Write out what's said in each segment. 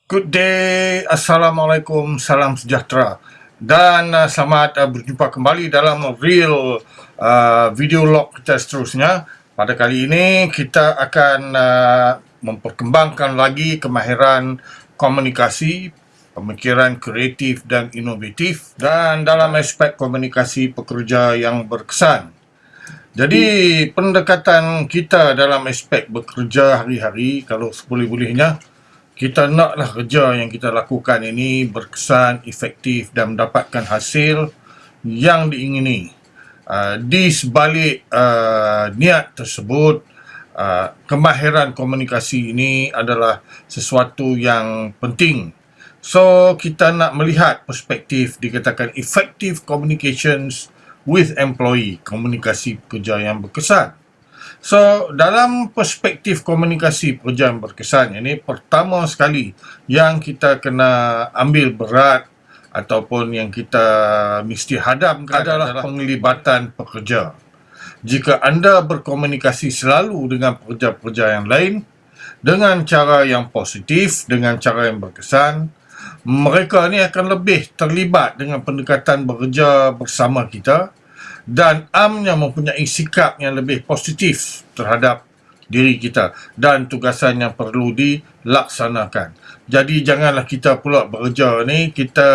Good day, Assalamualaikum, salam sejahtera dan selamat berjumpa kembali dalam real video log kita seterusnya. Pada kali ini kita akan memperkembangkan lagi kemahiran komunikasi, pemikiran kreatif dan inovatif dan dalam aspek komunikasi pekerja yang berkesan. Jadi pendekatan kita dalam aspek bekerja hari-hari, kalau seboleh-bolehnya, kita naklah kerja yang kita lakukan ini berkesan, efektif dan mendapatkan hasil yang diingini. Di sebalik niat tersebut, kemahiran komunikasi ini adalah sesuatu yang penting. So, kita nak melihat perspektif dikatakan effective communications with employee, komunikasi pekerja yang berkesan. So, dalam perspektif komunikasi pekerja yang berkesan ini, pertama sekali yang kita kena ambil berat ataupun yang kita mesti hadapkan adalah penglibatan pekerja. Jika anda berkomunikasi selalu dengan pekerja-pekerja yang lain dengan cara yang positif, dengan cara yang berkesan, mereka ni akan lebih terlibat dengan pendekatan bekerja bersama kita dan amnya mempunyai sikap yang lebih positif terhadap diri kita dan tugasan yang perlu dilaksanakan. Jadi janganlah kita pula bekerja ni kita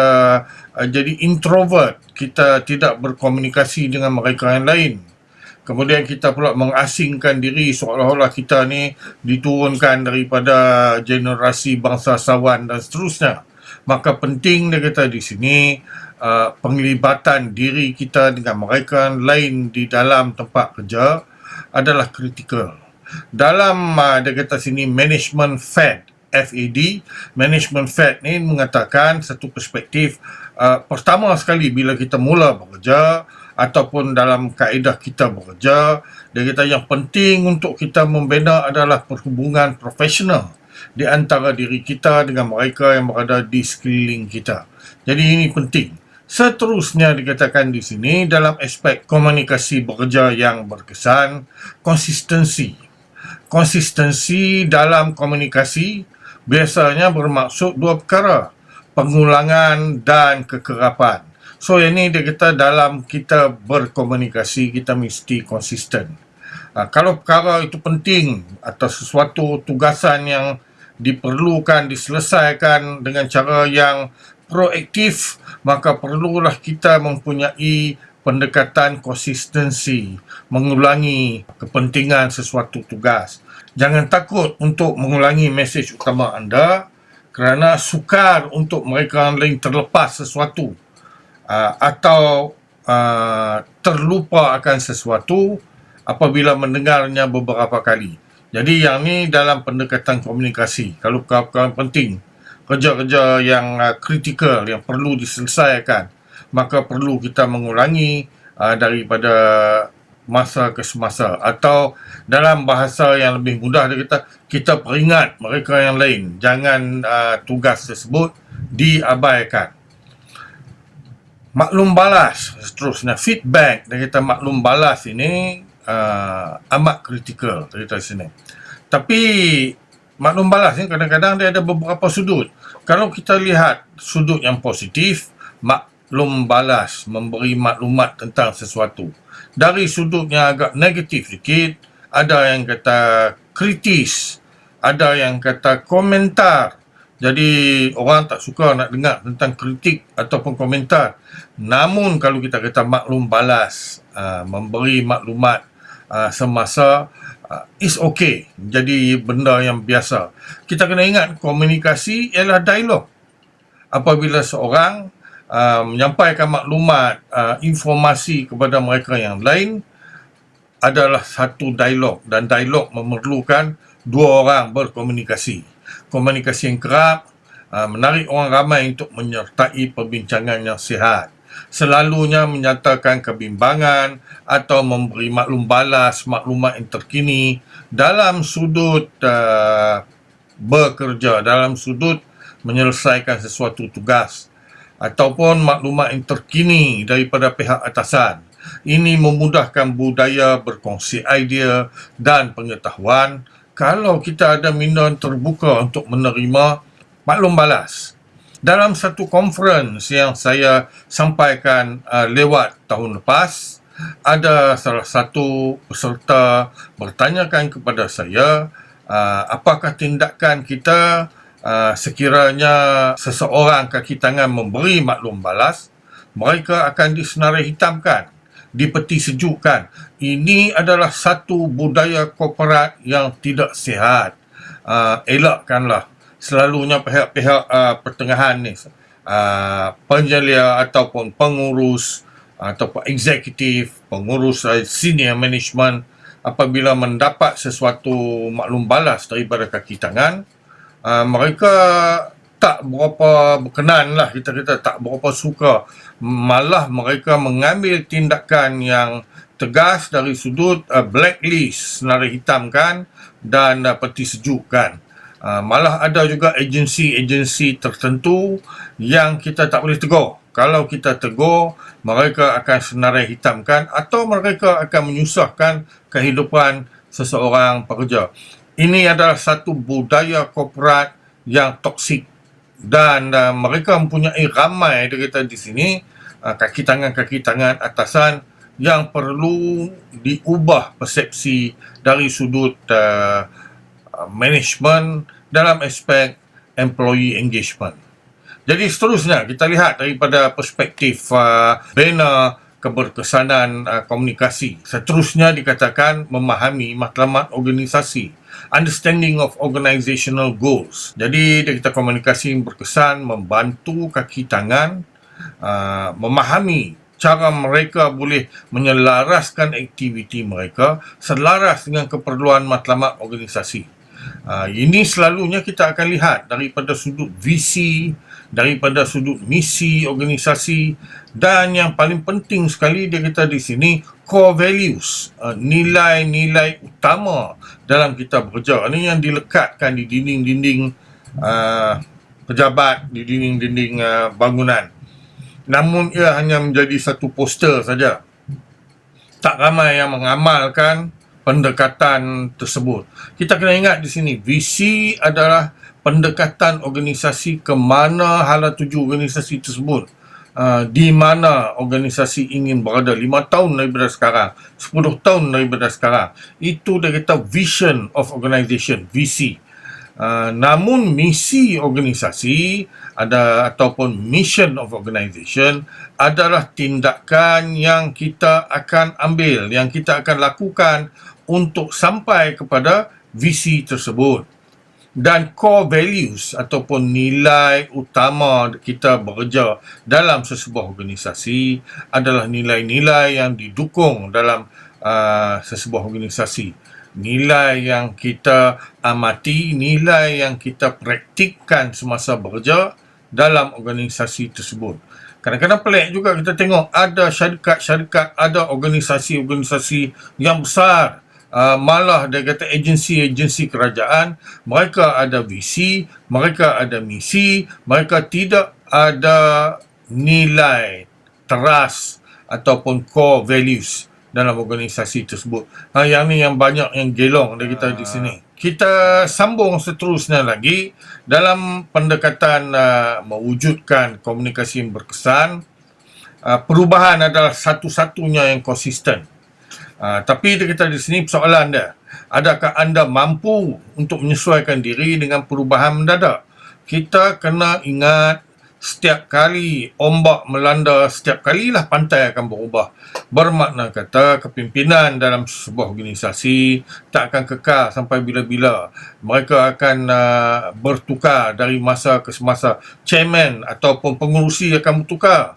jadi introvert, kita tidak berkomunikasi dengan mereka yang lain. Kemudian kita pula mengasingkan diri seolah-olah kita ni diturunkan daripada generasi bangsawan dan seterusnya. Maka penting dia kata di sini penglibatan diri kita dengan mereka lain di dalam tempat kerja adalah kritikal. Dalam dia kata sini management FAD, FAD, management FAD ni mengatakan satu perspektif pertama sekali bila kita mula bekerja ataupun dalam kaedah kita bekerja, dia kata yang penting untuk kita membina adalah perhubungan profesional di antara diri kita dengan mereka yang berada di sekeliling kita. Jadi ini penting. Seterusnya dikatakan di sini dalam aspek komunikasi bekerja yang berkesan, konsistensi. Konsistensi dalam komunikasi biasanya bermaksud dua perkara, pengulangan dan kekerapan. So ini dia kata dalam kita berkomunikasi kita mesti konsisten. Kalau perkara itu penting atau sesuatu tugasan yang diperlukan diselesaikan dengan cara yang proaktif, maka perlulah kita mempunyai pendekatan konsistensi, mengulangi kepentingan sesuatu tugas. Jangan takut untuk mengulangi mesej utama anda kerana sukar untuk mereka lain terlepas sesuatu atau terlupa akan sesuatu apabila mendengarnya beberapa kali. Jadi yang ni dalam pendekatan komunikasi. Kalau perkara penting, kerja-kerja yang kritikal yang perlu diselesaikan, maka perlu kita mengulangi daripada masa ke semasa, atau dalam bahasa yang lebih mudah kita peringat mereka yang lain, jangan tugas tersebut diabaikan. Maklum balas seterusnya, feedback, dia kata maklum balas ini amat kritikal cerita sini. Tapi maklum balas ni kadang-kadang dia ada beberapa sudut. Kalau kita lihat sudut yang positif, maklum balas memberi maklumat tentang sesuatu. Dari sudut yang agak negatif sikit, ada yang kata kritis, ada yang kata komentar. Jadi orang tak suka nak dengar tentang kritik ataupun komentar. Namun kalau kita kata maklum balas, memberi maklumat semasa, is okay, jadi benda yang biasa. Kita kena ingat komunikasi ialah dialog. Apabila seorang menyampaikan maklumat, informasi kepada mereka yang lain, adalah satu dialog, dan dialog memerlukan dua orang berkomunikasi. Komunikasi yang kerap menarik orang ramai untuk menyertai perbincangan yang sihat. Selalunya menyatakan kebimbangan atau memberi maklum balas, maklumat yang terkini dalam sudut bekerja, dalam sudut menyelesaikan sesuatu tugas, ataupun maklumat yang terkini daripada pihak atasan. Ini memudahkan budaya berkongsi idea dan pengetahuan. Kalau kita ada minat terbuka untuk menerima maklum balas. Dalam satu conference yang saya sampaikan lewat tahun lepas, ada salah satu peserta bertanyakan kepada saya, apakah tindakan kita sekiranya seseorang kaki tangan memberi maklum balas, mereka akan disenarai hitamkan, dipeti sejukkan. Ini adalah satu budaya korporat yang tidak sihat. Elakkanlah. Selalunya pihak-pihak pertengahan ni, penjelia ataupun pengurus ataupun eksekutif, pengurus senior management, apabila mendapat sesuatu maklum balas daripada kaki tangan, mereka tak berapa berkenan lah, kita tak berapa suka. Malah mereka mengambil tindakan yang tegas dari sudut blacklist, senarai hitamkan dan peti sejukkan. Malah ada juga agensi-agensi tertentu yang kita tak boleh tegur. Kalau kita tegur, mereka akan senarai hitamkan atau mereka akan menyusahkan kehidupan seseorang pekerja. Ini adalah satu budaya korporat yang toksik dan mereka mempunyai ramai kita di sini kaki tangan atasan yang perlu diubah persepsi dari sudut management dalam aspek employee engagement. Jadi seterusnya kita lihat daripada perspektif bina keberkesanan komunikasi. Seterusnya dikatakan memahami matlamat organisasi, understanding of organizational goals. Jadi kita komunikasi berkesan membantu kaki tangan memahami cara mereka boleh menyelaraskan aktiviti mereka selaras dengan keperluan matlamat organisasi. Ini selalunya kita akan lihat daripada sudut visi, daripada sudut misi organisasi, dan yang paling penting sekali dia kata di sini core values, nilai-nilai utama dalam kita bekerja. Ini yang dilekatkan di dinding-dinding pejabat, di dinding-dinding bangunan. Namun ia hanya menjadi satu poster saja. Tak ramai yang mengamalkan pendekatan tersebut. Kita kena ingat di sini, visi adalah pendekatan organisasi ke mana hala tuju organisasi tersebut. Di mana organisasi ingin berada 5 tahun daripada sekarang, 10 tahun daripada sekarang. Itu dia kata vision of organization, visi. Namun misi organisasi ataupun mission of organization adalah tindakan yang kita akan ambil, yang kita akan lakukan untuk sampai kepada visi tersebut. Dan core values ataupun nilai utama kita bekerja dalam sesebuah organisasi adalah nilai-nilai yang didukung dalam sesebuah organisasi. Nilai yang kita amati, nilai yang kita praktikkan semasa bekerja dalam organisasi tersebut. Kadang-kadang pelik juga kita tengok ada syarikat-syarikat, ada organisasi-organisasi yang besar, malah dia kata agensi-agensi kerajaan, mereka ada visi, mereka ada misi, mereka tidak ada nilai teras ataupun core values dalam organisasi tersebut. Yang ni yang banyak yang gelong dia kita di sini. Kita sambung seterusnya lagi dalam pendekatan mewujudkan komunikasi yang berkesan. Perubahan adalah satu-satunya yang konsisten. Tapi kita di sini persoalan dia, adakah anda mampu untuk menyesuaikan diri dengan perubahan mendadak? Kita kena ingat setiap kali ombak melanda, setiap kalilah pantai akan berubah. Bermakna kata kepimpinan dalam sebuah organisasi tak akan kekal sampai bila-bila. Mereka akan bertukar dari masa ke semasa. Chairman ataupun pengurusi akan bertukar.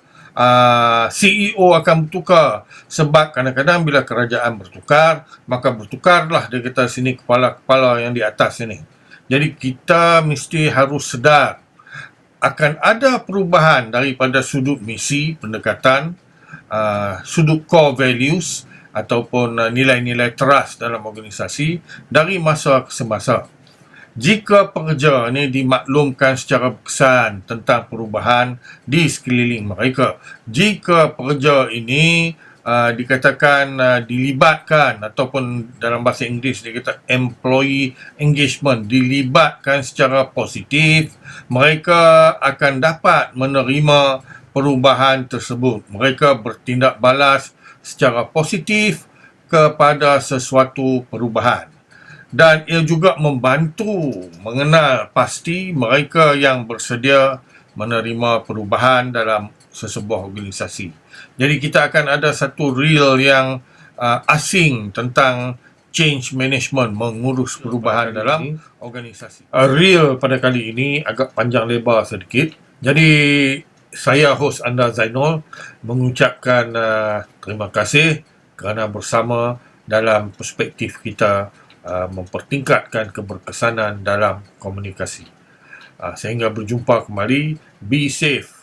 CEO akan bertukar. Sebab kadang-kadang bila kerajaan bertukar, maka bertukarlah dia kata sini kepala-kepala yang di atas ini. Jadi kita mesti harus sedar akan ada perubahan daripada sudut misi, pendekatan, sudut core values ataupun nilai-nilai teras dalam organisasi dari masa ke semasa. Jika pekerja ini dimaklumkan secara berkesan tentang perubahan di sekeliling mereka, jika pekerja ini dikatakan dilibatkan, ataupun dalam bahasa Inggeris dikata employee engagement, dilibatkan secara positif, mereka akan dapat menerima perubahan tersebut. Mereka bertindak balas secara positif kepada sesuatu perubahan. Dan ia juga membantu mengenal pasti mereka yang bersedia menerima perubahan dalam sesebuah organisasi. Jadi kita akan ada satu reel yang asing tentang change management, mengurus perubahan dalam organisasi. Reel pada kali ini agak panjang lebar sedikit. Jadi saya host anda Zainul mengucapkan terima kasih kerana bersama dalam perspektif kita mempertingkatkan keberkesanan dalam komunikasi. Sehingga berjumpa kembali. Be safe.